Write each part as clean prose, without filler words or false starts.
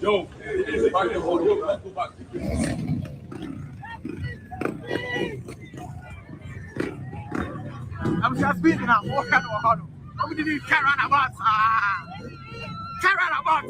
Yo, I'm just speaking now. I'm going to carry on about. Carry on about.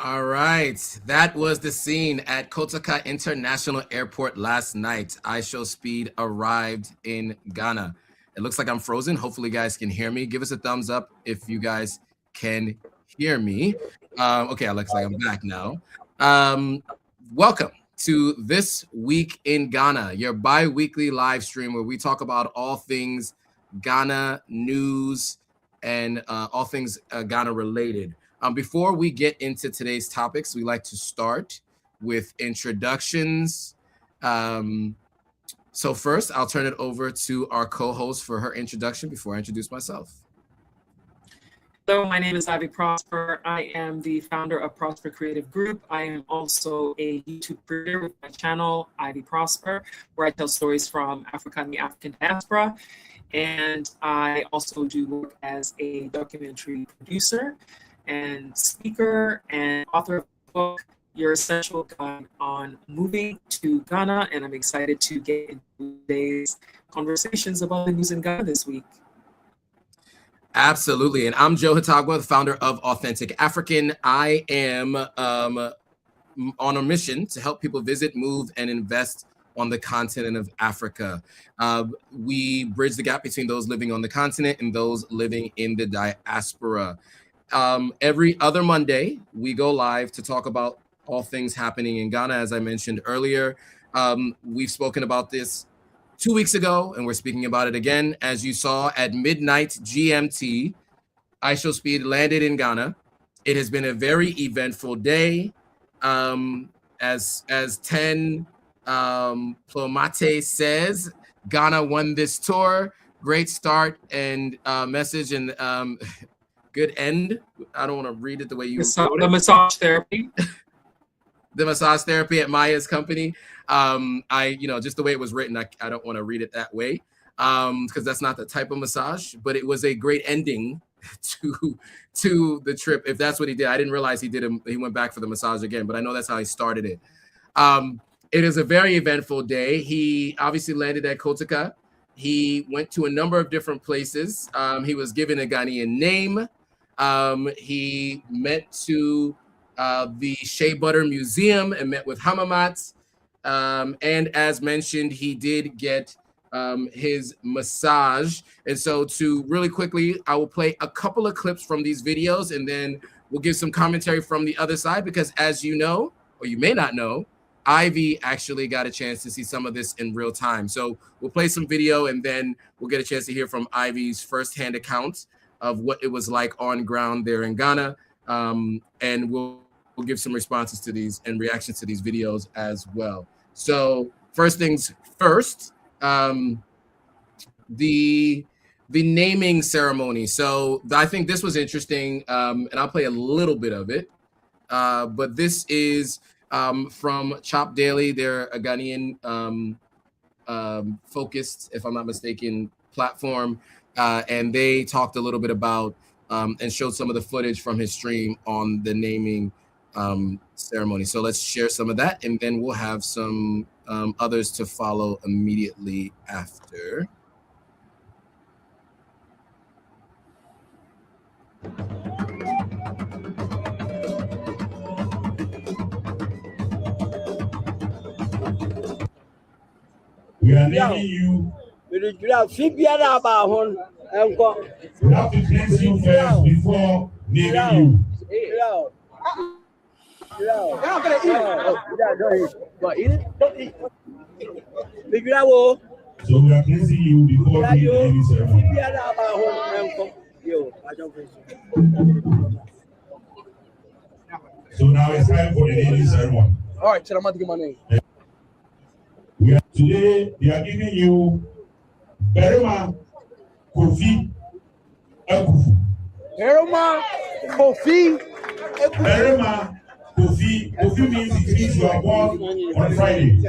All right, that was the scene at Kotoka International Airport last night. iShowSpeed arrived in Ghana. It looks like I'm frozen. Hopefully you guys can hear me. Give us a thumbs up if you guys can hear me. Okay, it looks like I'm back now. Welcome to This Week in Ghana, your bi-weekly live stream where we talk about all things Ghana news and all things Ghana related. Before we get into today's topics, we like to start with introductions. So first, I'll turn it over to our co-host for her introduction before I introduce myself. Hello, my name is Ivy Prosper. I am the founder of Prosper Creative Group. I am also a YouTube creator with my channel, Ivy Prosper, where I tell stories from Africa and the African diaspora. And I also do work as a documentary producer and speaker and author of the book, Your Essential Guide on Moving to Ghana. And I'm excited to get into today's conversations about the news in Ghana this week. Absolutely. And I'm Joe Hitagwa, the founder of Authentic African. I am on a mission to help people visit, move, and invest on the continent of Africa. We bridge the gap between those living on the continent and those living in the diaspora. Every other Monday, we go live to talk about all things happening in Ghana. As I mentioned earlier, we've spoken about this 2 weeks ago, and we're speaking about it again. As you saw at midnight GMT, iShowSpeed landed in Ghana. It has been a very eventful day. As 10 Plomate says, Ghana won this tour. Great start and message and good end. I don't want to read it the way you wrote it. The massage therapy. The massage therapy at Maya's company. Just the way it was written, I don't want to read it that way because that's not the type of massage, but it was a great ending to the trip. If that's what he did, I didn't realize he went back for the massage again, but I know that's how he started it. It is a very eventful day. He obviously landed at Kotoka. He went to a number of different places. He was given a Ghanaian name. He met to the Shea Butter Museum and met with Hamamat. And as mentioned, he did get his massage. And so to really quickly, I will play a couple of clips from these videos and then we'll give some commentary from the other side because as you know, or you may not know, Ivy actually got a chance to see some of this in real time. So we'll play some video and then we'll get a chance to hear from Ivy's firsthand account of what it was like on ground there in Ghana. And we'll give some responses to these and reactions to these videos as well. So first things first, the naming ceremony. So I think this was interesting, and I'll play a little bit of it. But this is from Chop Daily. They're a Ghanaian focused, if I'm not mistaken, platform. And they talked a little bit about and showed some of the footage from his stream on the naming ceremony. So let's share some of that, and then we'll have some others to follow immediately after. We are naming you. We have to cleanse you first before naming you. So we are cleansing you before the naming ceremony. So now it's time for the naming ceremony. All right, I'm about to get my name. Today, they are giving you Berima Kofi Ekufu. Berima Kofi. Berima Kofi. Kofi means you are born on Friday.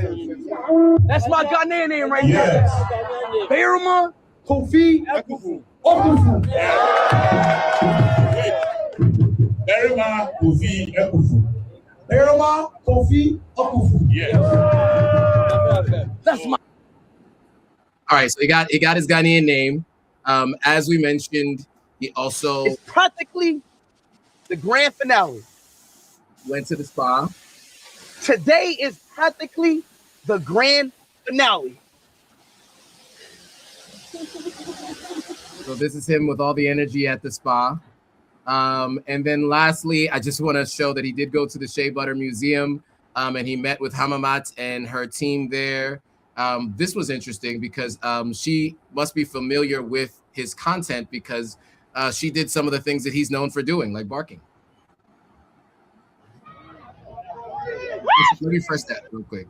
That's my Ghanaian name right Yes. now. Berima Kofi Ekufu. Berima Kofi Ekufu. Berima Kofi Ekufu. Yes. That's my. All right, so he got his Ghanaian name. As we mentioned, he also It's practically the grand finale. went to the spa. Today is practically the grand finale. So this is him with all the energy at the spa. And then lastly, I just want to show that he did go to the Shea Butter Museum, and he met with Hamamat and her team there. This was interesting because she must be familiar with his content because she did some of the things that he's known for doing, like barking. Let me refresh that real quick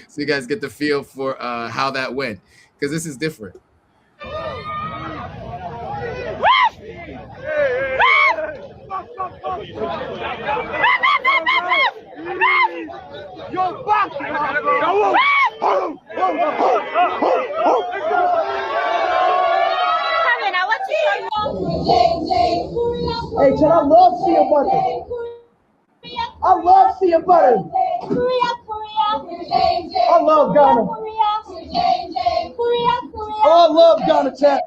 so you guys get the feel for how that went, because this is different. Yo, fuck! Hey, Chen, I love seeing butter. I love seeing butter. I love Ghana. Oh, I love Ghana, chat.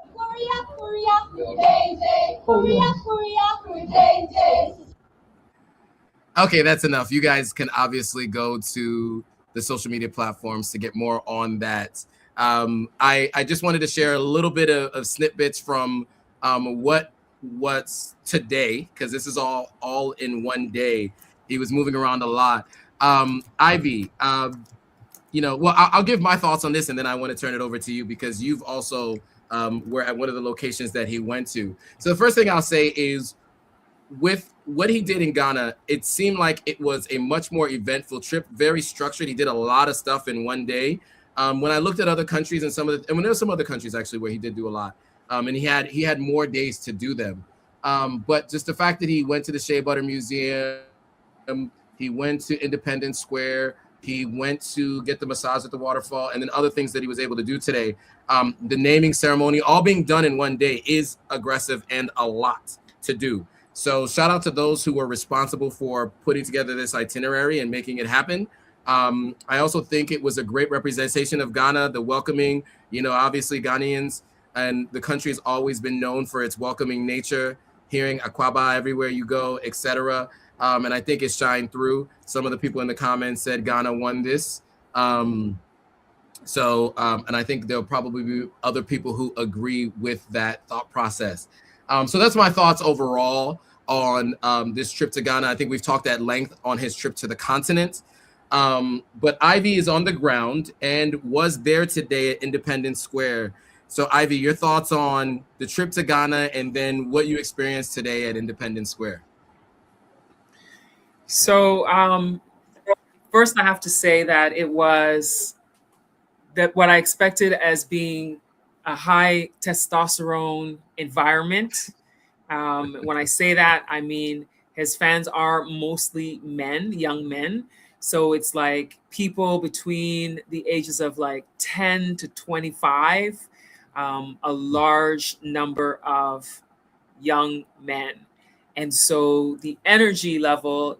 Okay, that's enough. You guys can obviously go to the social media platforms to get more on that. I just wanted to share a little bit of snippets from what's today, because this is all in one day. He was moving around a lot. Ivy, well, I'll give my thoughts on this, and then I want to turn it over to you because you've also were at one of the locations that he went to. So the first thing I'll say is, with what he did in Ghana, it seemed like it was a much more eventful trip, very structured. He did a lot of stuff in one day. When I looked at other countries and when there were some other countries actually where he did do a lot, and he had more days to do them. But just the fact that he went to the Shea Butter Museum, he went to Independence Square, he went to get the massage at the waterfall, and then other things that he was able to do today. The naming ceremony, all being done in one day, is aggressive and a lot to do. So shout out to those who were responsible for putting together this itinerary and making it happen. I also think it was a great representation of Ghana, the welcoming, obviously Ghanaians and the country has always been known for its welcoming nature, hearing Akwaba everywhere you go, etc. And I think it shined through. Some of the people in the comments said Ghana won this. And I think there'll probably be other people who agree with that thought process. So that's my thoughts overall on this trip to Ghana. I think we've talked at length on his trip to the continent. But Ivy is on the ground and was there today at Independence Square. So Ivy, your thoughts on the trip to Ghana and then what you experienced today at Independence Square. So first I have to say that it was what I expected as being a high testosterone environment. When I say that, I mean his fans are mostly men, young men. So it's like people between the ages of like 10 to 25, a large number of young men. And so the energy level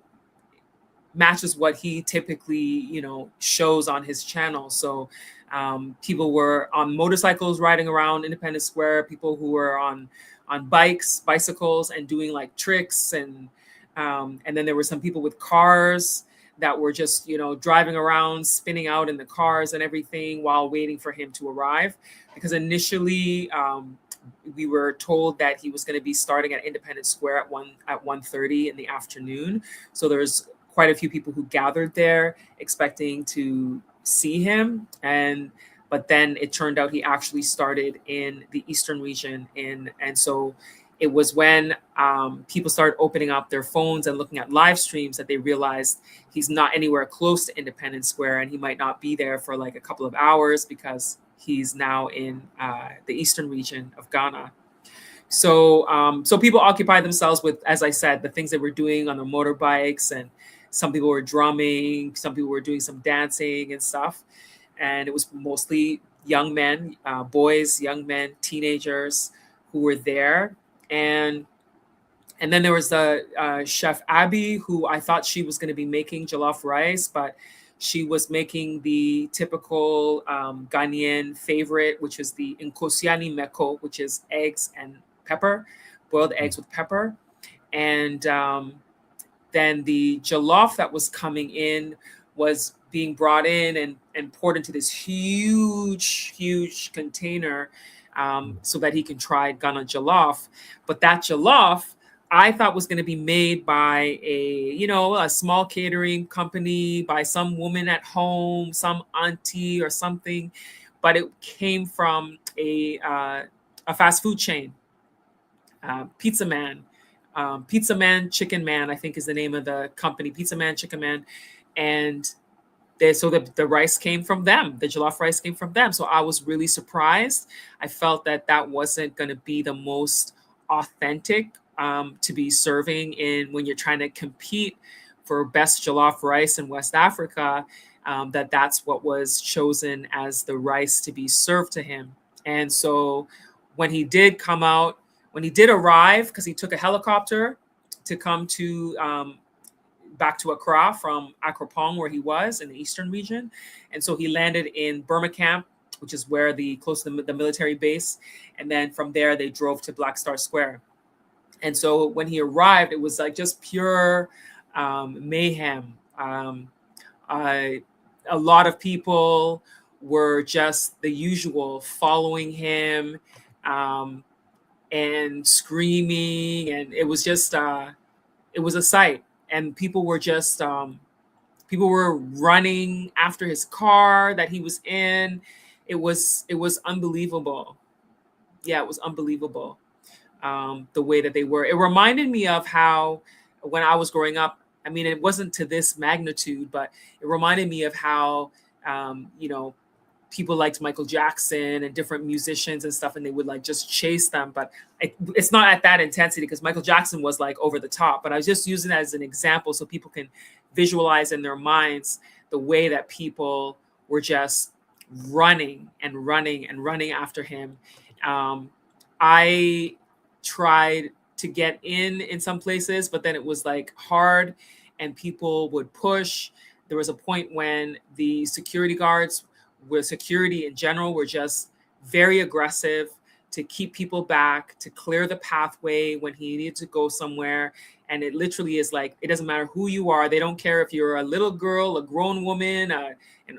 matches what he typically, shows on his channel. So people were on motorcycles riding around Independence Square, people who were on bicycles and doing like tricks. And then there were some people with cars that were just, driving around, spinning out in the cars and everything while waiting for him to arrive. Because initially we were told that he was going to be starting at Independence Square at 1:30 in the afternoon. So there's quite a few people who gathered there expecting to see him. But then it turned out he actually started in the Eastern region and so it was when people started opening up their phones and looking at live streams that they realized he's not anywhere close to Independence Square, and he might not be there for like a couple of hours because he's now in the eastern region of Ghana. So so people occupy themselves with, as I said, the things they were doing on their motorbikes, and some people were drumming, some people were doing some dancing and stuff. And it was mostly young men, boys, young men, teenagers who were there. And then there was the chef Abby, who I thought she was going to be making jollof rice, but she was making the typical Ghanaian favorite, which is the nkosiani meko, which is eggs and pepper, boiled eggs with pepper. And then the jollof that was coming in was being brought in and poured into this huge container so that he can try Ghana jollof. But that jollof, I thought was going to be made by a small catering company, by some woman at home, some auntie or something. But it came from a fast food chain, Pizza Man. Pizza Man, Chicken Man, I think is the name of the company, Pizza Man, Chicken Man. And so the rice came from them. The jollof rice came from them. So I was really surprised. I felt that wasn't going to be the most authentic to be serving in when you're trying to compete for best jollof rice in West Africa, that's what was chosen as the rice to be served to him. And so when he did come out, when he did arrive, because he took a helicopter to come to back to Accra from Akropong, where he was in the eastern region. And so he landed in Burma Camp, which is where close to the military base. And then from there, they drove to Black Star Square. And so when he arrived, it was like just pure mayhem. A lot of people were just the usual, following him and screaming. And it was just, it was a sight. And people were just, people were running after his car that he was in. It was unbelievable. Yeah, it was unbelievable. The way that they were. It reminded me of how when I was growing up, I mean, it wasn't to this magnitude, but it reminded me of how, people liked Michael Jackson and different musicians and stuff, and they would like just chase them. But it's not at that intensity because Michael Jackson was like over the top. But I was just using that as an example so people can visualize in their minds the way that people were just running after him. I tried to get in some places, but then it was like hard and people would push. There was a point when the security guards, security in general, were just very aggressive to keep people back, to clear the pathway when he needed to go somewhere. And it literally is like, it doesn't matter who you are. They don't care if you're a little girl, a grown woman, an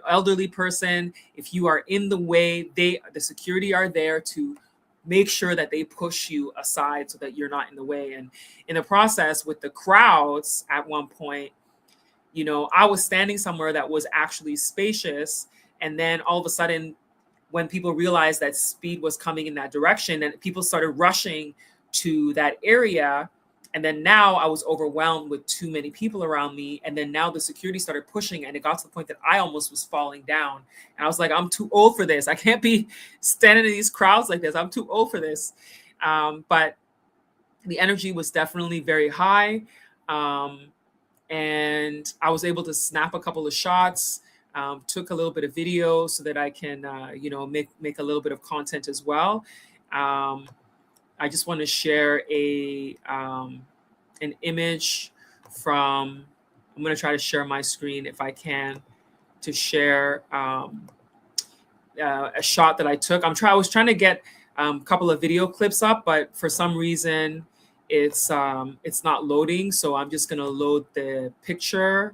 elderly person. If you are in the way, the security are there to make sure that they push you aside so that you're not in the way. And in the process with the crowds at one point, I was standing somewhere that was actually spacious. And then all of a sudden, when people realized that Speed was coming in that direction, and people started rushing to that area. And then now I was overwhelmed with too many people around me. And then now the security started pushing, and it got to the point that I almost was falling down. And I was like, I'm too old for this. I can't be standing in these crowds like this. I'm too old for this. But the energy was definitely very high. And I was able to snap a couple of shots, took a little bit of video so that I can, make a little bit of content as well. I just want to share an image from, I'm going to try to share my screen if I can, to share a shot that I took. I was trying to get a couple of video clips up, but for some reason it's not loading. So I'm just going to load the picture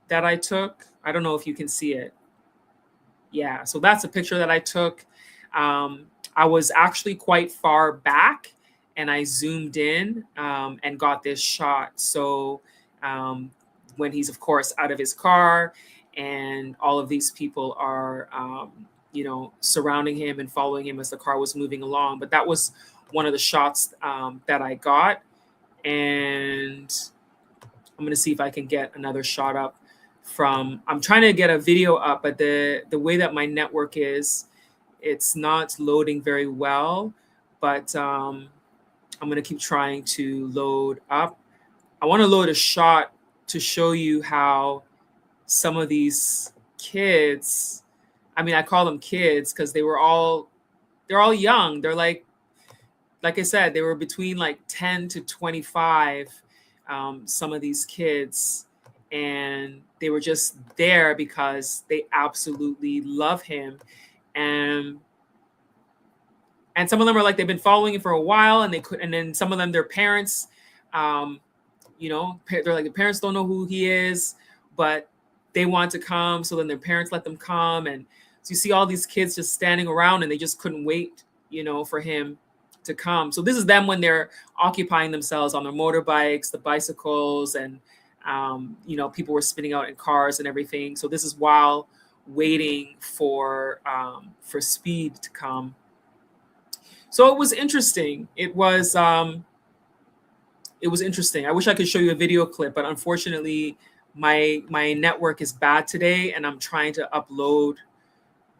that I took. I don't know if you can see it. Yeah, so that's a picture that I took. I was actually quite far back, and I zoomed in and got this shot. So when he's, of course, out of his car, and all of these people are, surrounding him and following him as the car was moving along. But that was one of the shots that I got. And I'm going to see if I can get another shot up from, I'm trying to get a video up, but the way that my network is, it's not loading very well, but I'm going to keep trying to load up. I want to load a shot to show you how some of these kids, I mean, I call them kids because they're all young. They're like I said, they were between like 10 to 25, some of these kids, and they were just there because they absolutely love him. And some of them are like, they've been following him for a while, and then some of them, their parents, they're like, the parents don't know who he is, but they want to come. So then their parents let them come. And so you see all these kids just standing around, and they just couldn't wait, for him to come. So this is them when they're occupying themselves on their motorbikes, the bicycles, and, people were spinning out in cars and everything. So this is while waiting for Speed to come. So it was interesting. It was interesting. I wish I could show you a video clip, but unfortunately my network is bad today, and I'm trying to upload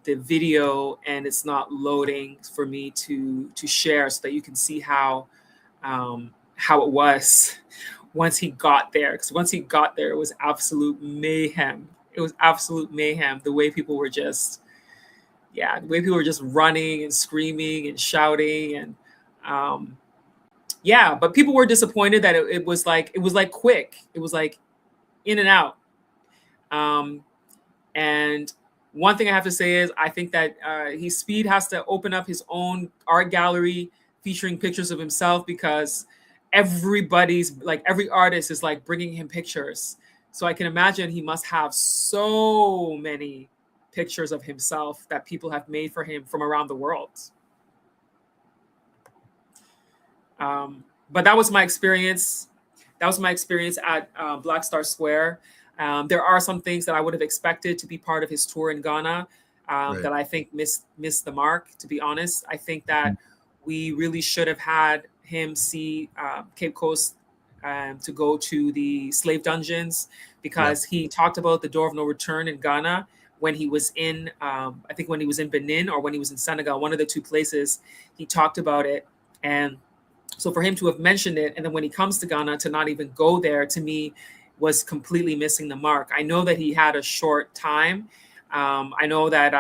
the video and it's not loading for me to share so that you can see how it was once he got there. Because once he got there, it was absolute mayhem. It was absolute mayhem. The way people were just running and screaming and shouting, and but people were disappointed that it was like quick. It was like in and out. And one thing I have to say is I think that Speed has to open up his own art gallery featuring pictures of himself, because every artist is like bringing him pictures. So I can imagine he must have so many pictures of himself that people have made for him from around the world. But that was my experience. That was my experience at Black Star Square. There are some things that I would have expected to be part of his tour in Ghana that I think missed the mark, to be honest. I think that we really should have had him see Cape Coast to go to the slave dungeons, because he talked about the door of no return in Ghana when he was in, I think when he was in Benin or when he was in Senegal, one of the two places, he talked about it. And so for him to have mentioned it, and then when he comes to Ghana to not even go there, to me, was completely missing the mark. I know that he had a short time. I know that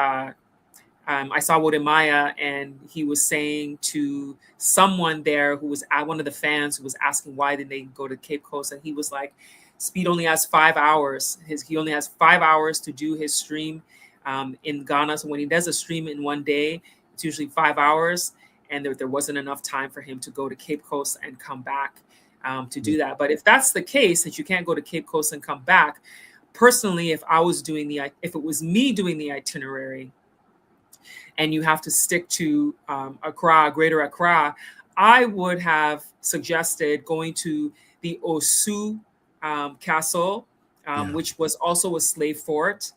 I saw Wodemaya, and he was saying to someone there who was one of the fans who was asking why didn't they go to Cape Coast, and he was like, Speed only has 5 hours. He only has 5 hours to do his stream in Ghana. So when he does a stream in one day, it's usually 5 hours, and there wasn't enough time for him to go to Cape Coast and come back to do that. But if that's the case, that you can't go to Cape Coast and come back, personally, if it was me doing the itinerary, and you have to stick to Accra, Greater Accra, I would have suggested going to the Osu Castle, which was also a slave fort.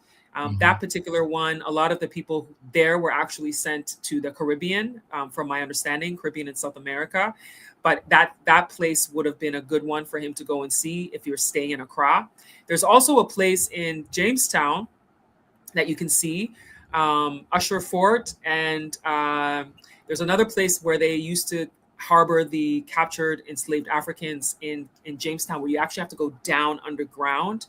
That particular one, a lot of the people there were actually sent to the Caribbean, from my understanding, Caribbean and South America. But that place would have been a good one for him to go and see if you're staying in Accra. There's also a place in Jamestown that you can see, Usher Fort, and there's another place where they used to harbor the captured enslaved Africans in Jamestown, where you actually have to go down underground.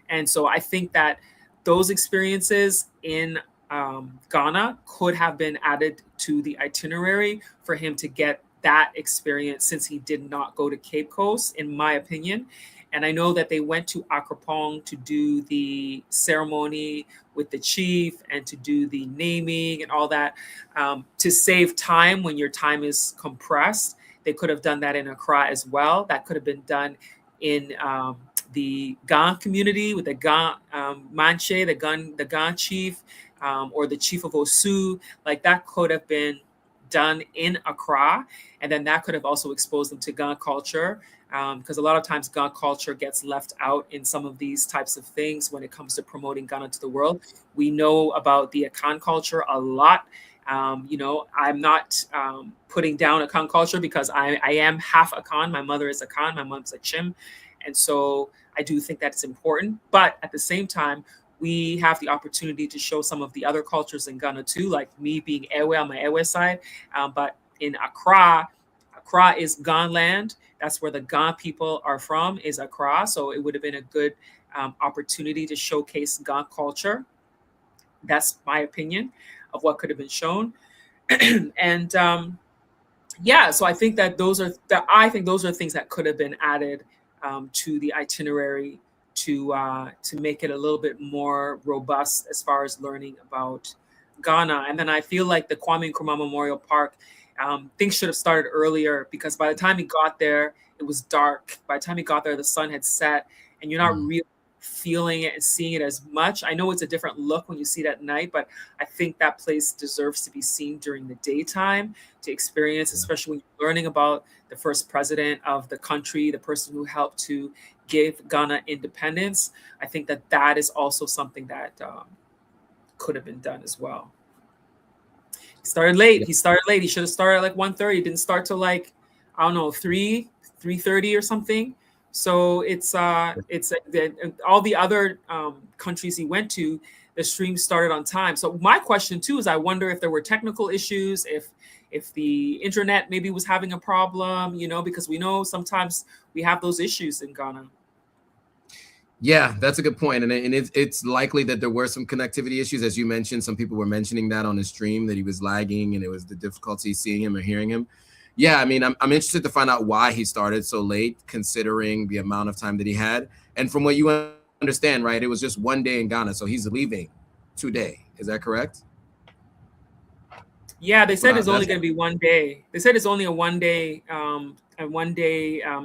And so I think that those experiences in Ghana could have been added to the itinerary for him to get that experience, since he did not go to Cape Coast, in my opinion. And I know that they went to Akrapong to do the ceremony with the chief and to do the naming and all that, to save time when your time is compressed. They could have done that in Accra as well. That could have been done in the Gan community with the Gan Manche, the Gan chief, or the chief of Osu. Like, that could have been done in Accra, and then that could have also exposed them to Gan culture, because a lot of times Gan culture gets left out in some of these types of things when it comes to promoting Ghana to the world. We know about the Akan culture a lot, I'm not putting down Akan culture because I am half Akan. My mother is Akan, my mom's a Chim. And so I do think that's important. But at the same time, we have the opportunity to show some of the other cultures in Ghana too, like me being Ewe on my Ewe side. But in Accra is Gan land. That's where the Gan people are from, is Accra. So it would have been a good opportunity to showcase Gan culture. That's my opinion of what could have been shown. And so I think that those are things that could have been added to the itinerary to make it a little bit more robust as far as learning about Ghana. And then I feel like the Kwame Nkrumah Memorial Park, things should have started earlier, because by the time he got there, it was dark. By the time he got there, the sun had set, and you're not really feeling it and seeing it as much. I know it's a different look when you see it at night, but I think that place deserves to be seen during the daytime to experience, especially when you're learning about the first president of the country, the person who helped to give Ghana independence. I think that is also something that could have been done as well. He started late. He should have started at like 1:30. He didn't start till like, I don't know, 3:30 or something. So it's all the other countries he went to, the stream started on time. So my question too is, I wonder if there were technical issues, if the internet maybe was having a problem, because we know sometimes we have those issues in Ghana. Yeah, that's a good point. And it's likely that there were some connectivity issues. As you mentioned, some people were mentioning that on his stream, that he was lagging and it was the difficulty seeing him or hearing him. Yeah, I mean, I'm interested to find out why he started so late, considering the amount of time that he had. And from what you understand, right, it was just one day in Ghana, so he's leaving today. Is that correct? Yeah, they said it's only going to be one day. They said it's only a one day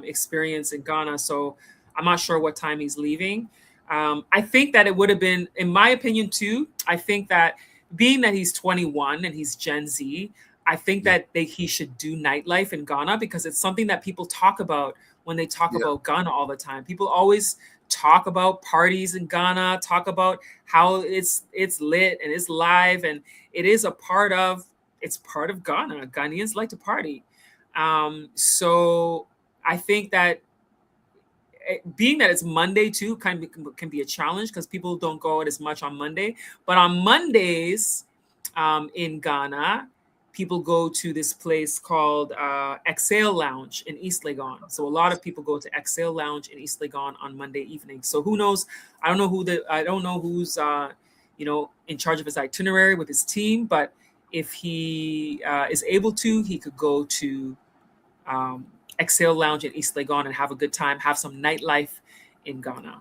experience in Ghana. So I'm not sure what time he's leaving. I think that it would have been, in my opinion too, I think that being that he's 21 and he's Gen Z, I think that he should do nightlife in Ghana, because it's something that people talk about when they talk about Ghana all the time. People always talk about parties in Ghana, talk about how it's lit and it's live, and it is part of Ghana. Ghanaians like to party. So I think that being that it's Monday too can be a challenge, because people don't go out as much on Monday. But on Mondays in Ghana, people go to this place called Exhale Lounge in East Legon. So a lot of people go to Exhale Lounge in East Legon on Monday evening. So who knows? I don't know who's in charge of his itinerary with his team, but if he is able to, he could go to Exhale Lounge in East Legon and have a good time, have some nightlife in Ghana.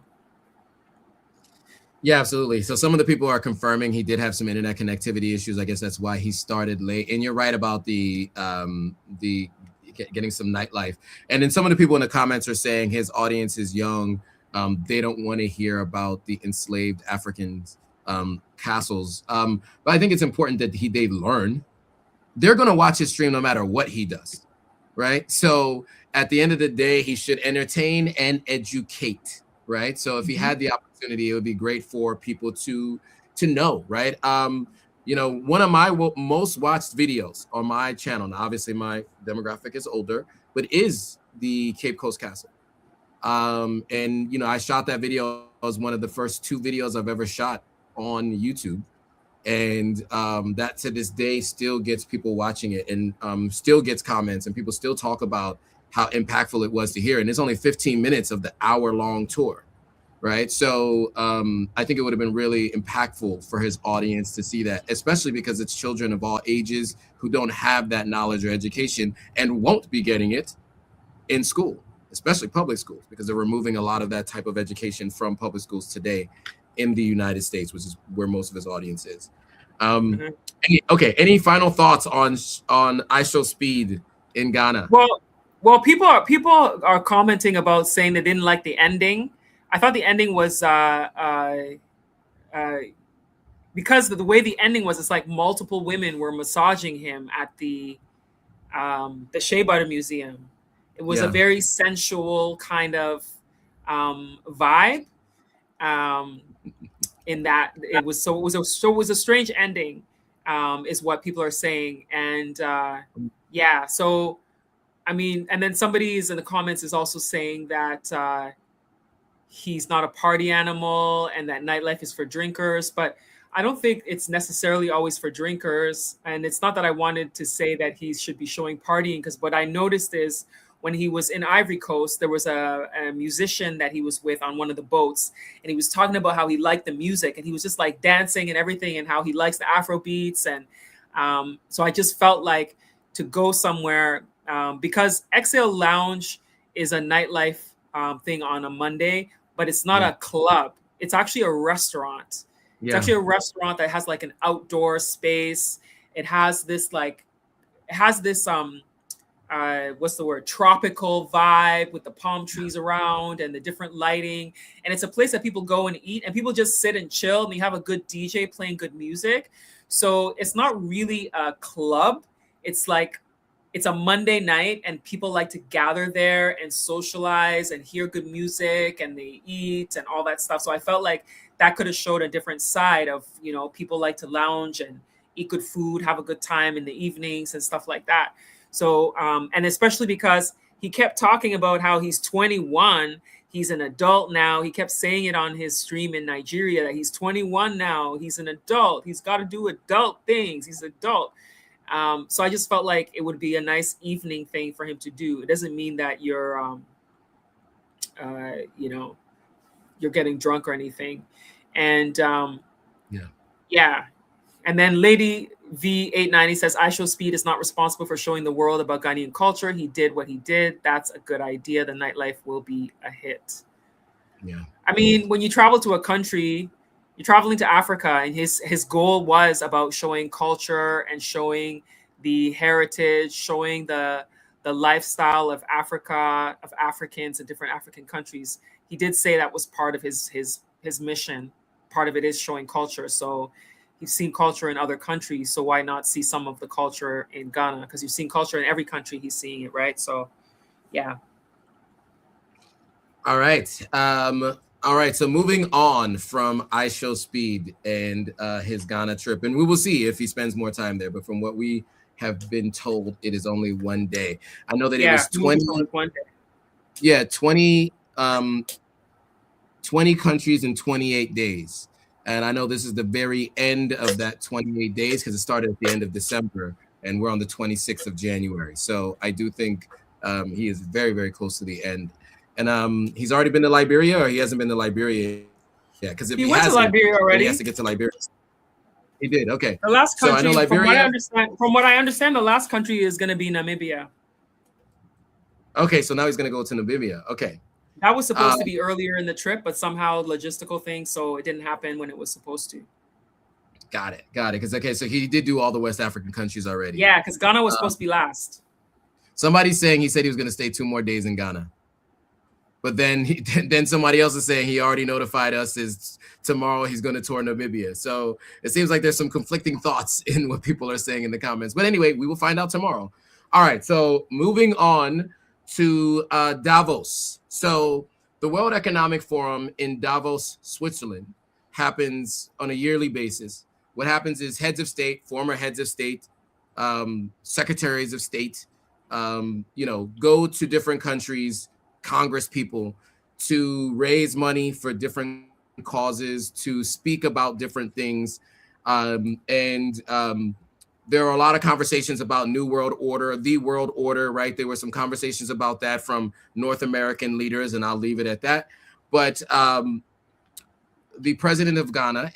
Yeah, absolutely. So some of the people are confirming he did have some internet connectivity issues. I guess that's why he started late. And you're right about the getting some nightlife. And then some of the people in the comments are saying his audience is young. They don't want to hear about the enslaved Africans castles. But I think it's important that they learn. They're going to watch his stream no matter what he does, right? So at the end of the day, he should entertain and educate, right? So if he had the opportunity, it would be great for people to know, right? One of my most watched videos on my channel, now obviously my demographic is older, but is the Cape Coast Castle. And I shot that video as one of the first 2 videos I've ever shot on YouTube. And that to this day still gets people watching it, and still gets comments, and people still talk about how impactful it was to hear. And it's only 15 minutes of the hour-long tour, right? So I think it would have been really impactful for his audience to see that, especially because it's children of all ages who don't have that knowledge or education and won't be getting it in school, especially public schools, because they're removing a lot of that type of education from public schools today in the United States, which is where most of his audience is. Any final thoughts on iShowSpeed in Ghana? Well, people are commenting about saying they didn't like the ending. I thought the ending was because of the way the ending was, it's like multiple women were massaging him at the Shea Butter Museum. It was a very sensual kind of vibe. In that it was a strange ending. is what people are saying. And yeah, so I mean, and then somebody is in the comments is also saying that he's not a party animal and that nightlife is for drinkers. But I don't think it's necessarily always for drinkers. And it's not that I wanted to say that he should be showing partying, because what I noticed is when he was in Ivory Coast, there was a musician that he was with on one of the boats, and he was talking about how he liked the music, and he was just like dancing and everything, and how he likes the Afro beats. And so I just felt like to go somewhere, because Exhale Lounge is a nightlife thing on a Monday, but it's not a club. It's actually a restaurant. It's actually a restaurant that has like an outdoor space. It has this what's the word? Tropical vibe with the palm trees around and the different lighting. And it's a place that people go and eat, and people just sit and chill, and you have a good DJ playing good music. So it's not really a club. It's like, it's a Monday night, and people like to gather there and socialize and hear good music, and they eat and all that stuff. So I felt like that could have showed a different side of, you know, people like to lounge and eat good food, have a good time in the evenings and stuff like that. So, and especially because he kept talking about how he's 21, he's an adult now. He kept saying it on his stream in Nigeria that he's 21 now, he's an adult, he's got to do adult things, he's adult. So I just felt like it would be a nice evening thing for him to do. It doesn't mean that you're, you know, you're getting drunk or anything. And yeah. And then Lady V890 says, iShowSpeed is not responsible for showing the world about Ghanaian culture. He did what he did. That's a good idea. The nightlife will be a hit. Yeah. I mean, when you travel to a country, you're traveling to Africa, and his goal was about showing culture and showing the heritage, showing the lifestyle of Africa, of Africans in different African countries. He did say that was part of his mission. Part of it is showing culture. So you've seen culture in other countries, so why not see some of the culture in Ghana? Because you've seen culture in every country, he's seeing it, right? So, yeah. All right. So moving on from iShowSpeed and his Ghana trip, and we will see if he spends more time there. But from what we have been told, it is only one day. I know that it was 20. Yeah, 20 countries in 28 days. And I know this is the very end of that 28 days because it started at the end of December, and we're on the 26th of January. So I do think he is very, very close to the end. And he's already been to Liberia, or he hasn't been to Liberia yet? Because if he went to Liberia already, he has to get to Liberia. He did. Okay. The last country, so I know Liberia, from what I understand, the last country is going to be Namibia. Okay, so now he's going to go to Namibia. Okay. That was supposed to be earlier in the trip, but somehow logistical things, so it didn't happen when it was supposed to. Got it. Because so he did do all the West African countries already. Yeah, because Ghana was supposed to be last. Somebody's saying he said he was going to stay 2 more days in Ghana, but then then somebody else is saying he already notified us is tomorrow he's going to tour Namibia. So it seems like there's some conflicting thoughts in what people are saying in the comments. But anyway, we will find out tomorrow. All right. So moving on to Davos. So the World Economic Forum in Davos, Switzerland, happens on a yearly basis. What happens is heads of state, former heads of state, secretaries of state, go to different countries, Congress people, to raise money for different causes, to speak about different things. There are a lot of conversations about New World Order, the World Order, right? There were some conversations about that from North American leaders, and I'll leave it at that. But the president of Ghana,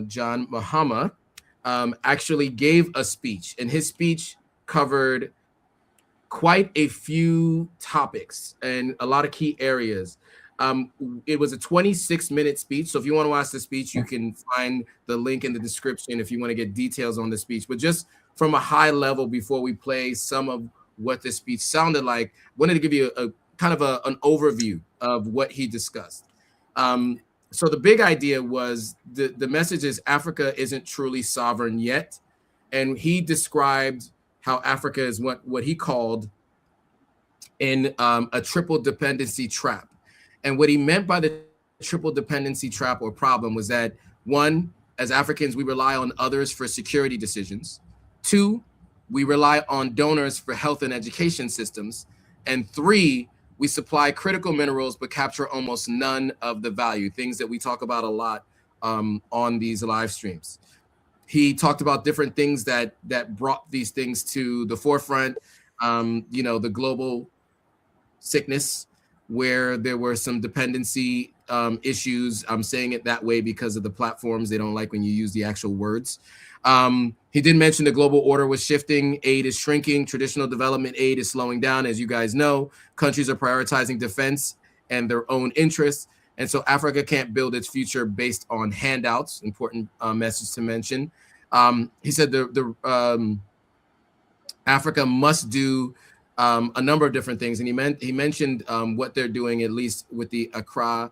John Mahama, actually gave a speech, and his speech covered quite a few topics and a lot of key areas. It was a 26-minute speech. So if you want to watch the speech, you can find the link in the description if you want to get details on the speech. But just from a high level, before we play some of what the speech sounded like, I wanted to give you a kind of an overview of what he discussed. So the big idea was the message is Africa isn't truly sovereign yet. And he described how Africa is what he called in a triple dependency trap. And what he meant by the triple dependency trap or problem was that, one, as Africans, we rely on others for security decisions. 2, we rely on donors for health and education systems. And 3, we supply critical minerals but capture almost none of the value, things that we talk about a lot on these live streams. He talked about different things that brought these things to the forefront. The global sickness, where there were some dependency issues. I'm saying it that way because of the platforms. They don't like when you use the actual words. He did mention the global order was shifting. Aid is shrinking. Traditional development aid is slowing down. As you guys know, countries are prioritizing defense and their own interests. And so Africa can't build its future based on handouts. Important message to mention. He said Africa must do a number of different things. And he mentioned what they're doing, at least with the Accra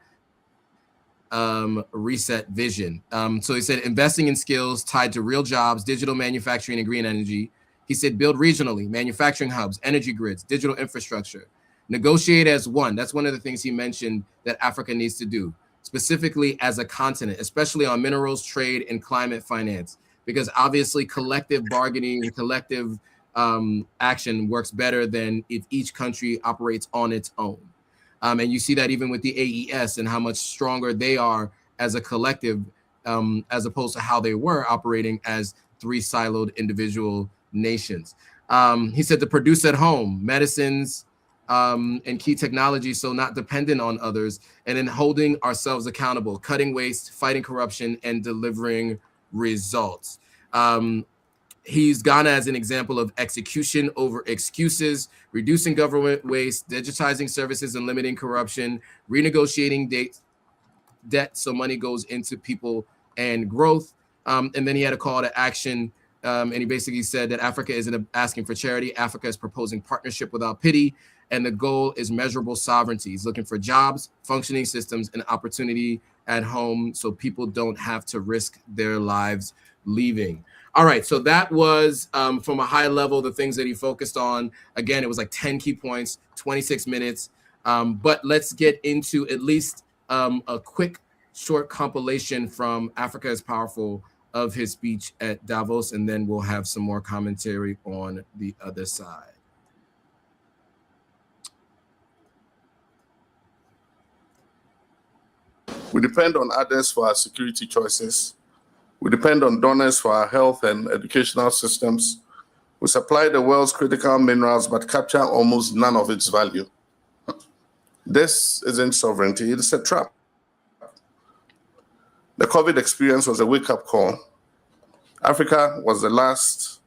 reset vision. So he said investing in skills tied to real jobs, digital manufacturing, and green energy. He said build regionally, manufacturing hubs, energy grids, digital infrastructure. Negotiate as one. That's one of the things he mentioned that Africa needs to do, specifically as a continent, especially on minerals, trade, and climate finance, because obviously collective bargaining and collective action works better than if each country operates on its own. And you see that even with the AES and how much stronger they are as a collective, as opposed to how they were operating as 3 siloed individual nations. He said to produce at home medicines and key technologies, so not dependent on others, and then holding ourselves accountable, cutting waste, fighting corruption, and delivering results. He's Ghana as an example of execution over excuses, reducing government waste, digitizing services and limiting corruption, renegotiating debt so money goes into people and growth. And then he had a call to action, and he basically said that Africa isn't asking for charity. Africa is proposing partnership without pity, and the goal is measurable sovereignty. He's looking for jobs, functioning systems, and opportunity at home so people don't have to risk their lives leaving. All right, so that was from a high level, the things that he focused on. Again, it was like 10 key points, 26 minutes. But let's get into at least a quick, short compilation from Africa is Powerful of his speech at Davos, and then we'll have some more commentary on the other side. We depend on others for our security choices. We depend on donors for our health and educational systems. We supply the world's critical minerals, but capture almost none of its value. This isn't sovereignty, it's a trap. The COVID experience was a wake-up call. Africa was the last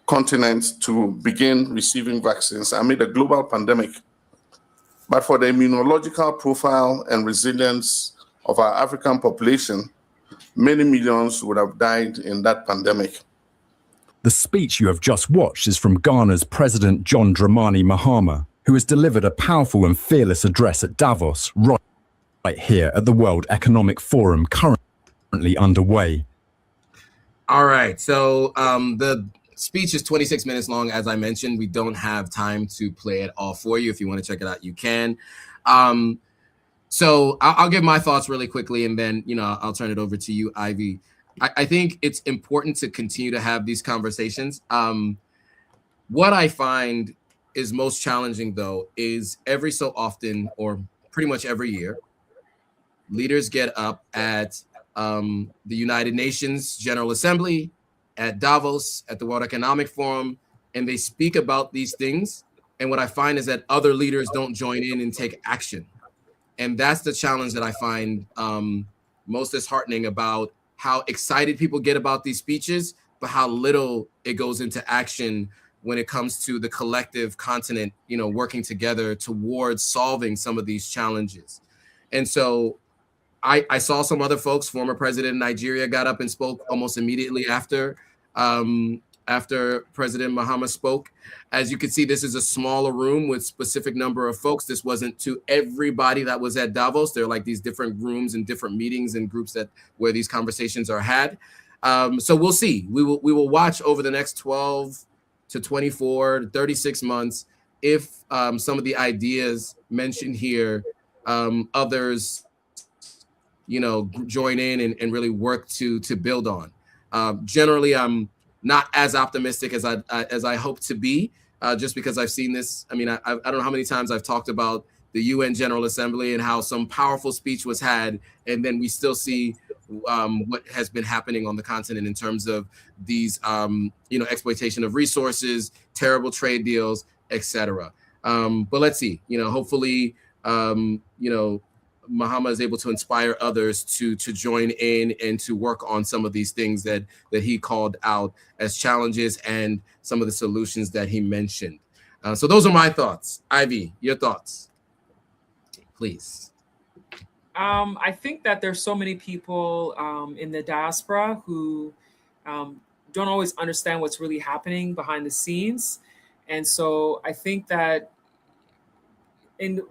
continent to begin receiving vaccines amid a global pandemic. But for the immunological profile and resilience of our African population, many millions would have died in that pandemic. The speech you have just watched is from Ghana's President John Dramani Mahama, who has delivered a powerful and fearless address at Davos, right here at the World Economic Forum, currently underway. All right, so the speech is 26 minutes long. As I mentioned, we don't have time to play it all for you. If you want to check it out, you can. So I'll give my thoughts really quickly, and then I'll turn it over to you, Ivy. I think it's important to continue to have these conversations. What I find is most challenging, though, is every so often, or pretty much every year, leaders get up at the United Nations General Assembly, at Davos, at the World Economic Forum, and they speak about these things. And what I find is that other leaders don't join in and take action. And that's the challenge that I find most disheartening about how excited people get about these speeches, but how little it goes into action when it comes to the collective continent, working together towards solving some of these challenges. And so I saw some other folks, former president of Nigeria got up and spoke almost immediately after President Mahama spoke. As you can see, this is a smaller room with specific number of folks. This wasn't to everybody that was at Davos. There are like these different rooms and different meetings and groups where these conversations are had. So we'll see. We will watch over the next 12 to 24 to 36 months if some of the ideas mentioned here, others join in and really work to build on. Generally, I'm not as optimistic as I hope to be, just because I've seen this. I mean, I don't know how many times I've talked about the UN General Assembly and how some powerful speech was had, and then we still see what has been happening on the continent in terms of these, exploitation of resources, terrible trade deals, etc. But let's see. Hopefully, Mahama is able to inspire others to join in and to work on some of these things that he called out as challenges and some of the solutions that he mentioned. So those are my thoughts. Ivy, your thoughts, please. I think that there's so many people in the diaspora who don't always understand what's really happening behind the scenes. And so I think that in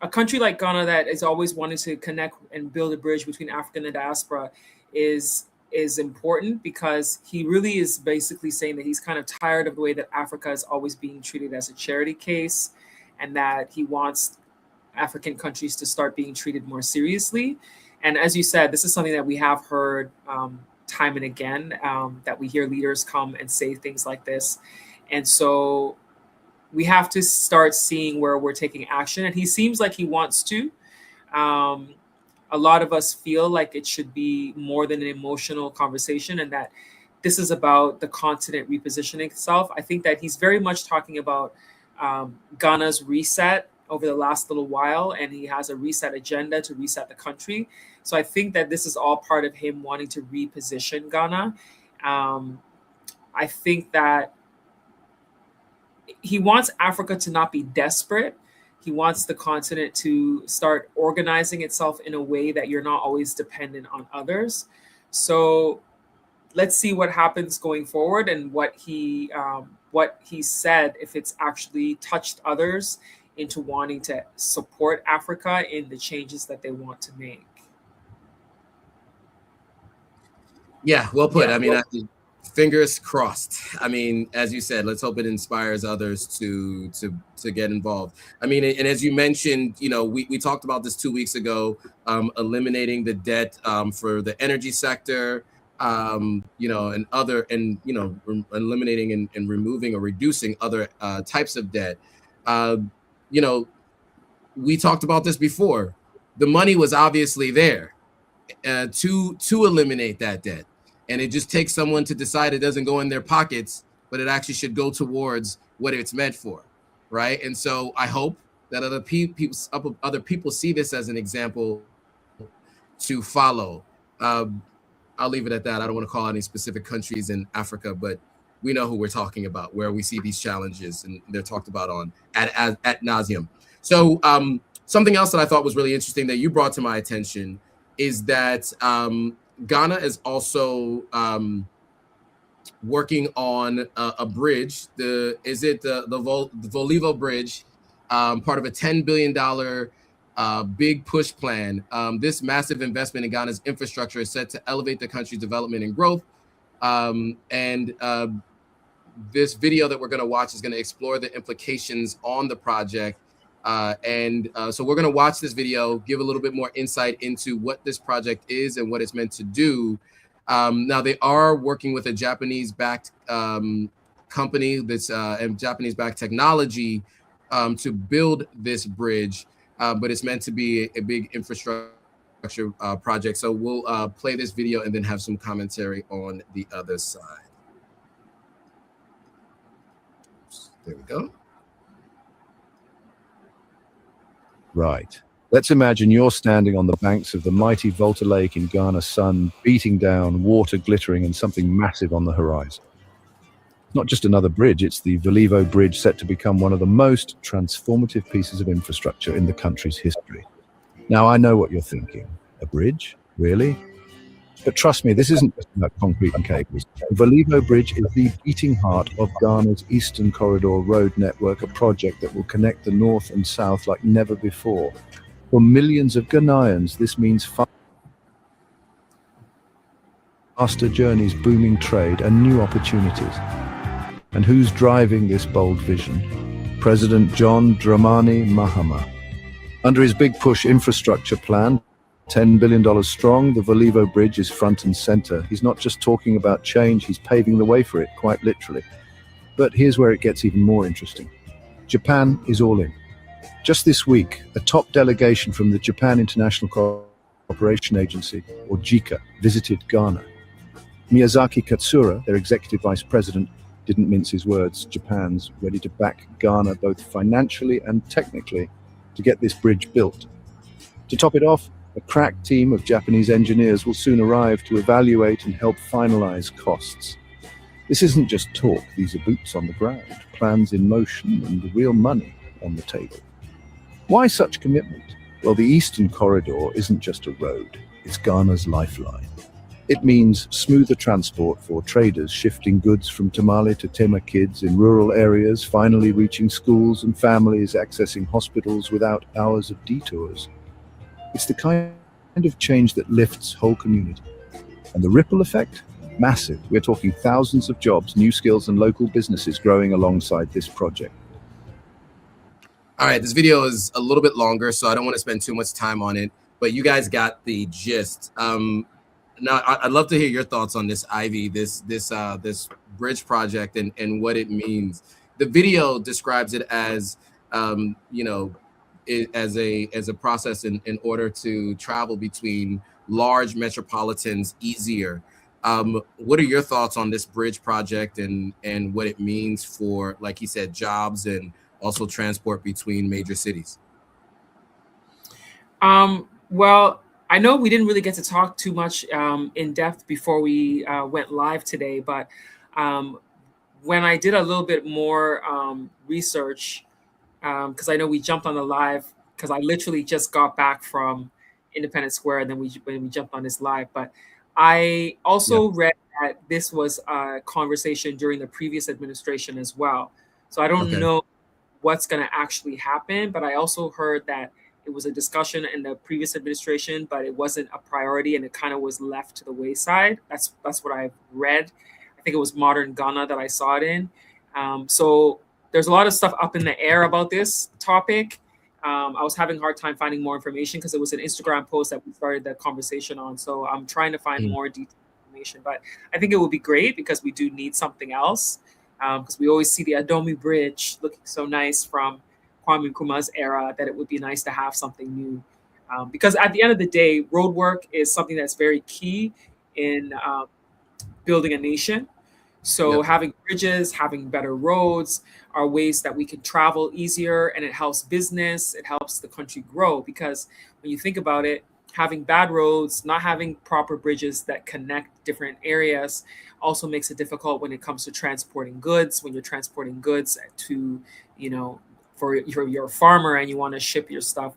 a country like Ghana that is always wanting to connect and build a bridge between Africa and the diaspora is important, because he really is basically saying that he's kind of tired of the way that Africa is always being treated as a charity case, and that he wants African countries to start being treated more seriously. And as you said, this is something that we have heard time and again, that we hear leaders come and say things like this. And so we have to start seeing where we're taking action. And he seems like he wants to. A lot of us feel like it should be more than an emotional conversation, and that this is about the continent repositioning itself. I think that he's very much talking about Ghana's reset over the last little while, and he has a reset agenda to reset the country. So I think that this is all part of him wanting to reposition Ghana. I think that he wants Africa to not be desperate. He wants the continent to start organizing itself in a way that you're not always dependent on others. So let's see what happens going forward, and what he said, if it's actually touched others into wanting to support Africa in the changes that they want to make. Yeah, well put. I mean, fingers crossed. I mean, as you said, let's hope it inspires others to get involved. I mean, and as you mentioned, we talked about this 2 weeks ago, eliminating the debt for the energy sector, and eliminating and removing or reducing other types of debt. We talked about this before. The money was obviously there to eliminate that debt. And it just takes someone to decide it doesn't go in their pockets, but it actually should go towards what it's meant for, right? And so I hope that other people see this as an example to follow. I'll leave it at that. I don't want to call out any specific countries in Africa, but we know who we're talking about, where we see these challenges, and they're talked about on ad nauseum. So something else that I thought was really interesting that you brought to my attention is that Ghana is also working on a bridge. The Volivo Bridge, part of a $10 billion big push plan. This massive investment in Ghana's infrastructure is set to elevate the country's development and growth. This video that we're going to watch is going to explore the implications on the project. So we're going to watch this video, give a little bit more insight into what this project is and what it's meant to do. Now, they are working with a Japanese-backed company and Japanese-backed technology to build this bridge, but it's meant to be a big infrastructure project. So we'll play this video and then have some commentary on the other side. There we go. Right. Let's imagine you're standing on the banks of the mighty Volta Lake in Ghana, sun beating down, water glittering, and something massive on the horizon. Not just another bridge, it's the Volivo Bridge, set to become one of the most transformative pieces of infrastructure in the country's history. Now, I know what you're thinking. A bridge? Really? But trust me, this isn't just about concrete and cables. The Volivo Bridge is the beating heart of Ghana's Eastern Corridor road network, a project that will connect the north and south like never before. For millions of Ghanaians, this means faster journeys, booming trade, and new opportunities. And who's driving this bold vision? President John Dramani Mahama. Under his big push infrastructure plan, $10 billion strong, the Volivo Bridge is front and center. He's not just talking about change, he's paving the way for it, quite literally. But here's where it gets even more interesting. Japan is all in. Just this week, a top delegation from the Japan International Cooperation Agency, or JICA, visited Ghana. Miyazaki Katsura, their executive vice president, didn't mince his words. Japan's ready to back Ghana both financially and technically to get this bridge built. To top it off, a crack team of Japanese engineers will soon arrive to evaluate and help finalize costs. This isn't just talk, these are boots on the ground, plans in motion, and real money on the table. Why such commitment? Well, the Eastern Corridor isn't just a road, it's Ghana's lifeline. It means smoother transport for traders shifting goods from Tamale to Tema kids in rural areas, finally reaching schools and families accessing hospitals without hours of detours. It's the kind of change that lifts whole community. And the ripple effect? Massive. We're talking thousands of jobs, new skills, and local businesses growing alongside this project. All right, this video is a little bit longer, so I don't want to spend too much time on it, but you guys got the gist. Now, I'd love to hear your thoughts on this, Ivy, this bridge project and what it means. The video describes it as, as a process in order to travel between large metropolitans easier. What are your thoughts on this bridge project and what it means for, like he said, jobs and also transport between major cities? Well, I know we didn't really get to talk too much in depth before we went live today, but when I did a little bit more research, because I know we jumped on the live, because I literally just got back from Independence Square, and then when we jumped on this live. But I also read that this was a conversation during the previous administration as well. So I don't know what's going to actually happen, but I also heard that it was a discussion in the previous administration, but it wasn't a priority, and it kind of was left to the wayside. That's what I've read. I think it was Modern Ghana that I saw it in. So there's a lot of stuff up in the air about this topic. I was having a hard time finding more information because it was an Instagram post that we started that conversation on. So I'm trying to find more detailed information, but I think it would be great because we do need something else. Because we always see the Adomi Bridge looking so nice from Kwame Nkrumah's era, that it would be nice to have something new. Because at the end of the day, road work is something that's very key in building a nation. So having bridges, having better roads are ways that we can travel easier, and it helps business, it helps the country grow. Because when you think about it, having bad roads, not having proper bridges that connect different areas also makes it difficult when it comes to transporting goods. When you're transporting goods to, for your farmer and you want to ship your stuff,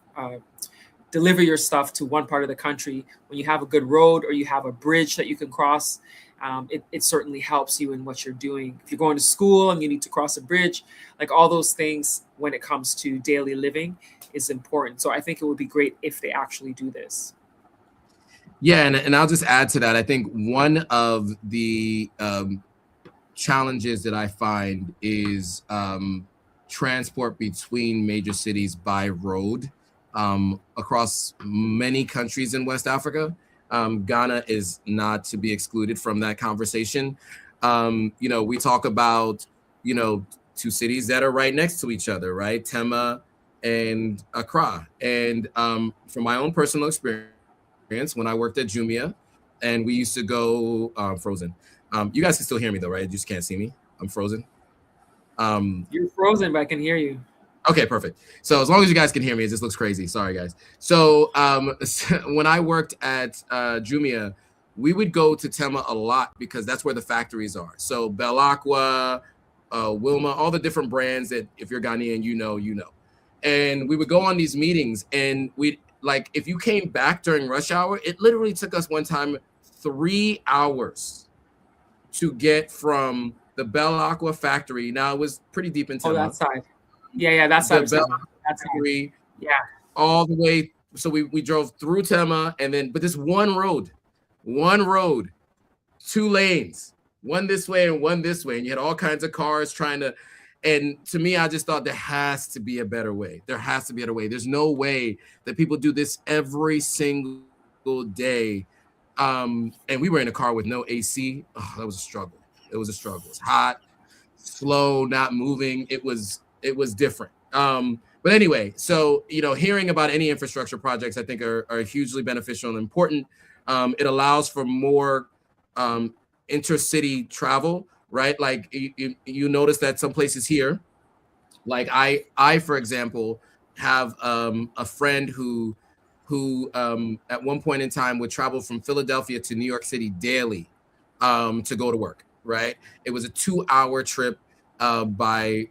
deliver your stuff to one part of the country, when you have a good road or you have a bridge that you can cross, it certainly helps you in what you're doing. If you're going to school and you need to cross a bridge, like all those things when it comes to daily living is important. So I think it would be great if they actually do this. Yeah, and I'll just add to that. I think one of the challenges that I find is transport between major cities by road across many countries in West Africa. Ghana is not to be excluded from that conversation. We talk about, two cities that are right next to each other, right? Tema and Accra. And from my own personal experience, when I worked at Jumia and we used to go frozen. You guys can still hear me though, right? You just can't see me. I'm frozen. You're frozen, but I can hear you. Okay, perfect. So as long as you guys can hear me, it just looks crazy. Sorry, guys. So when I worked at Jumia, we would go to Tema a lot because that's where the factories are. So Bell Aqua, Wilma, all the different brands that if you're Ghanaian, you know. And we would go on these meetings, and if you came back during rush hour, it literally took us one time 3 hours to get from the Bell Aqua factory. Now it was pretty deep in Tema. Oh, that side. Yeah, that's the Bell factory. Yeah, all the way. So we drove through Tema, but this one road, 2 lanes, one this way and one this way, and you had all kinds of cars trying to. And to me, I just thought there has to be a better way. There has to be a better way. There's no way that people do this every single day. And we were in a car with no AC. Oh, that was a struggle. It was a struggle. It was hot, slow, not moving. It was different. But anyway, so, hearing about any infrastructure projects, I think are hugely beneficial and important. It allows for more intercity travel, right? Like you notice that some places here, like I for example, have a friend who at one point in time would travel from Philadelphia to New York City daily to go to work, right? It was a 2-hour trip by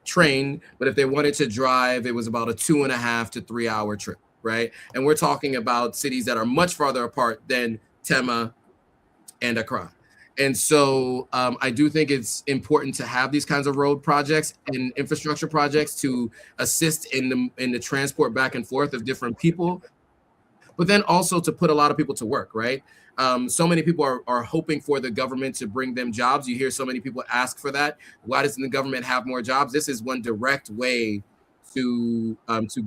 train, but if they wanted to drive, it was about a 2.5 to 3 hour trip, right? And we're talking about cities that are much farther apart than Tema and Accra. And so I do think it's important to have these kinds of road projects and infrastructure projects to assist in the transport back and forth of different people, but then also to put a lot of people to work, right? So many people are hoping for the government to bring them jobs. You hear so many people ask for that. Why doesn't the government have more jobs? This is one direct way to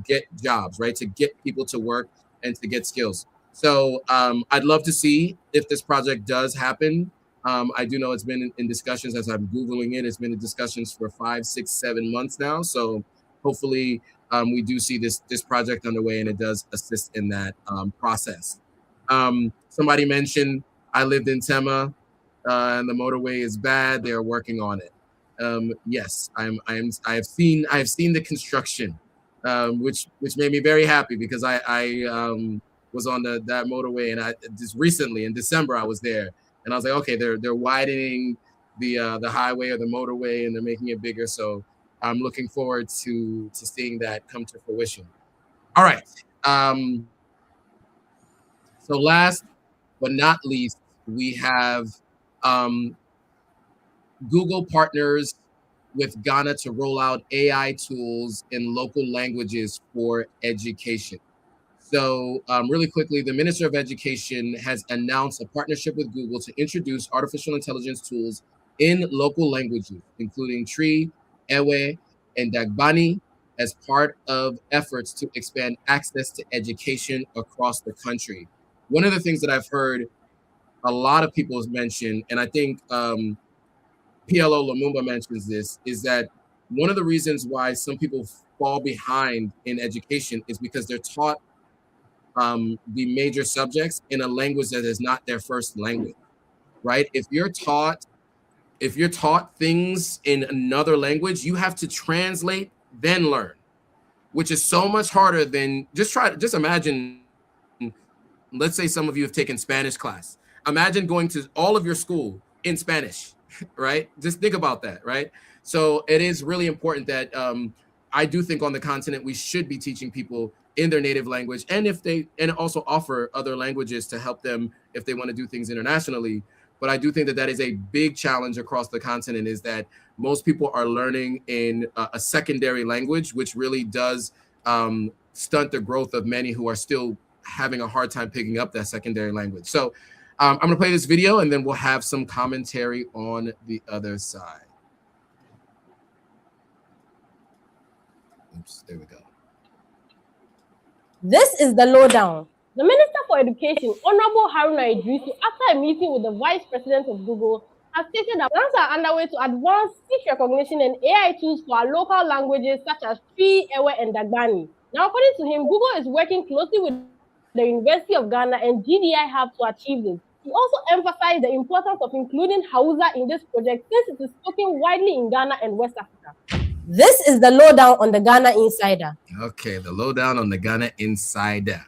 get jobs, right? To get people to work and to get skills. So I'd love to see if this project does happen. I do know it's been in discussions as I'm Googling it. It's been in discussions for 5, 6, 7 months now. So hopefully we do see this project underway and it does assist in that process. Somebody mentioned I lived in Tema and the motorway is bad. They are working on it. Yes, I have seen the construction, which made me very happy because I was on that motorway, and I just recently in December I was there, and I was like, okay, they're widening the highway or the motorway, and they're making it bigger. So I'm looking forward to seeing that come to fruition. All right. So last but not least, we have Google partners with Ghana to roll out AI tools in local languages for education. So really quickly, the Minister of Education has announced a partnership with Google to introduce artificial intelligence tools in local languages, including Tree, Ewe, and Dagbani, as part of efforts to expand access to education across the country. One of the things that I've heard a lot of people mention, and I think PLO Lumumba mentions this, is that one of the reasons why some people fall behind in education is because they're taught the major subjects in a language that is not their first language, right? If you're taught things in another language, you have to translate, then learn, which is so much harder than just imagine. Let's say some of you have taken Spanish class. Imagine going to all of your school in Spanish, right? Just think about that, right? So it is really important that I do think on the continent we should be teaching people in their native language, and also offer other languages to help them if they want to do things internationally. But I do think that is a big challenge across the continent, is that most people are learning in a secondary language, which really does stunt the growth of many who are still having a hard time picking up that secondary language. So I'm going to play this video and then we'll have some commentary on the other side. Oops, there we go. This is the lowdown. The Minister for Education, Honorable Haruna Idrisu, after a meeting with the Vice President of Google, has stated that plans are underway to advance speech recognition and AI tools for our local languages such as Tree, Ewe, and Dagbani. Now, according to him, Google is working closely with the University of Ghana and GDI Hub to achieve this. He also emphasized the importance of including Hausa in this project since it is spoken widely in Ghana and West Africa. This is the lowdown on the Ghana Insider. Okay, the lowdown on the Ghana Insider.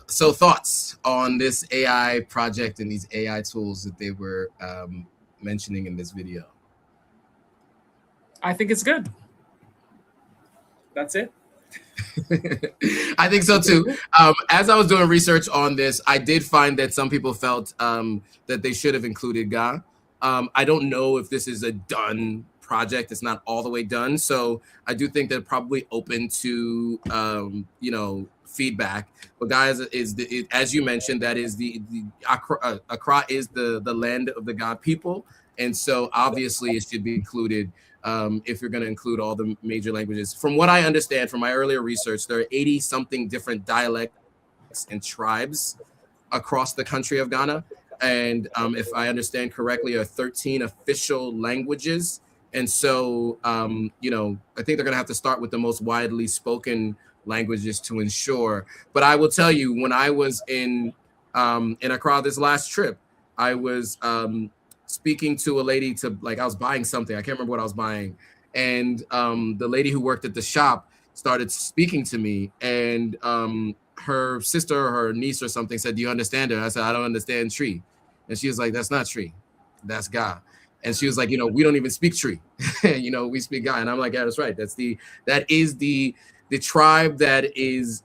So thoughts on this AI project and these AI tools that they were mentioning in this video? I think it's good. That's it. I think so too. As I was doing research on this, I did find that some people felt that they should have included Ga. I don't know if this is a done project. It's not all the way done. So I do think they're probably open to, feedback. But guys, as you mentioned, that is the Accra is the land of the Ga people. And so obviously it should be included if you're going to include all the major languages. From what I understand from my earlier research, there are 80 something different dialects and tribes across the country of Ghana. And if I understand correctly, are 13 official languages. And so, you know, I think they're going to have to start with the most widely spoken languages to ensure. But I will tell you, when I was in Accra this last trip, I was speaking to a lady I was buying something. I can't remember what I was buying. And the lady who worked at the shop started speaking to me, and her sister or her niece or something said, "Do you understand her?" I said, "I don't understand Tree." And she was like, "That's not Tree, that's Ga." And she was like, "You know, we don't even speak Tree. You know, we speak Ga." And I'm like, "Yeah, that's right. That is the tribe that is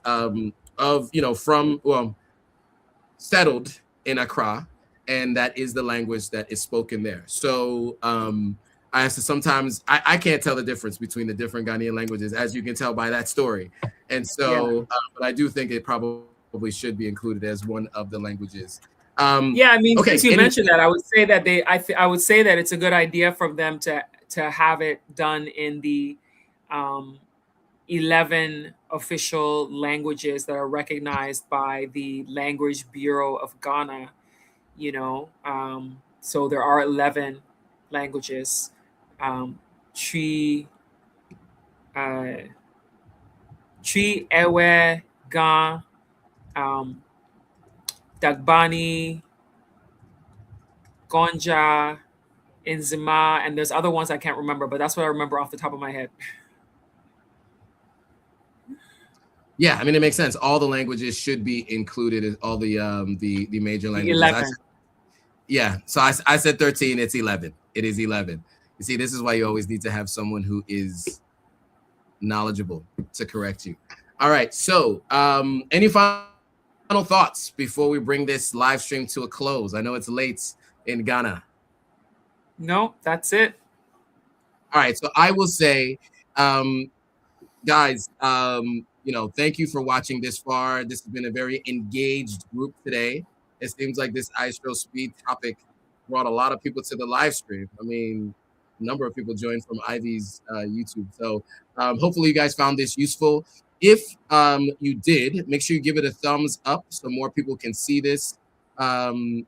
settled in Accra, and that is the language that is spoken there." So I have to sometimes I can't tell the difference between the different Ghanaian languages, as you can tell by that story. And so, but I do think it probably should be included as one of the languages. Yeah, I mean, since you mentioned that, I would say that I would say that it's a good idea for them to have it done in the 11 official languages that are recognized by the Language Bureau of Ghana. You know, so there are 11 languages. Tree, Ewe, Ga, Dagbani, Gonja, Inzima, and there's other ones I can't remember, but that's what I remember off the top of my head. Yeah, I mean, it makes sense. All the languages should be included in all the major languages. 11. Yeah, so I said 13. It's 11. It is 11. You see, this is why you always need to have someone who is knowledgeable to correct you. All right, so any final thoughts before we bring this live stream to a close? I know it's late in Ghana. No, that's it. All right, so I will say, guys, you know, thank you for watching this far. This has been a very engaged group today. It seems like this iShowSpeed topic brought a lot of people to the live stream. I mean, a number of people joined from Ivy's YouTube. So hopefully you guys found this useful. If you did, make sure you give it a thumbs up so more people can see this, you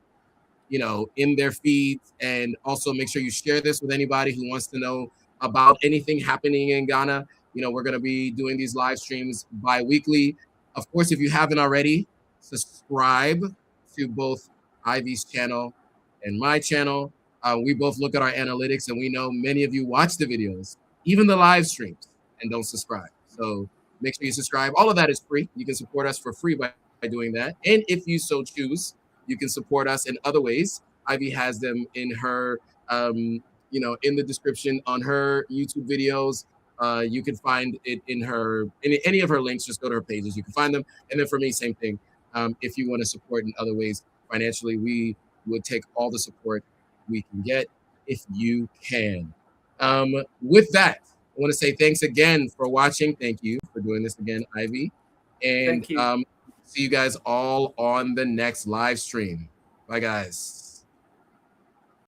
know, in their feeds. And also make sure you share this with anybody who wants to know about anything happening in Ghana. You know, we're going to be doing these live streams bi-weekly. Of course, if you haven't already, subscribe to both Ivy's channel and my channel. We both look at our analytics, and we know many of you watch the videos, even the live streams, and don't subscribe. So make sure you subscribe. All of that is free. You can support us for free by doing that. And if you so choose, you can support us in other ways. Ivy has them in her, you know, in the description on her YouTube videos. You can find it in any of her links. Just go to her pages. You can find them. And then for me, same thing. If you want to support in other ways financially, we would take all the support we can get if you can. With that, I want to say thanks again for watching. Thank you for doing this again, Ivy. And Thank you. See you guys all on the next live stream. Bye, guys.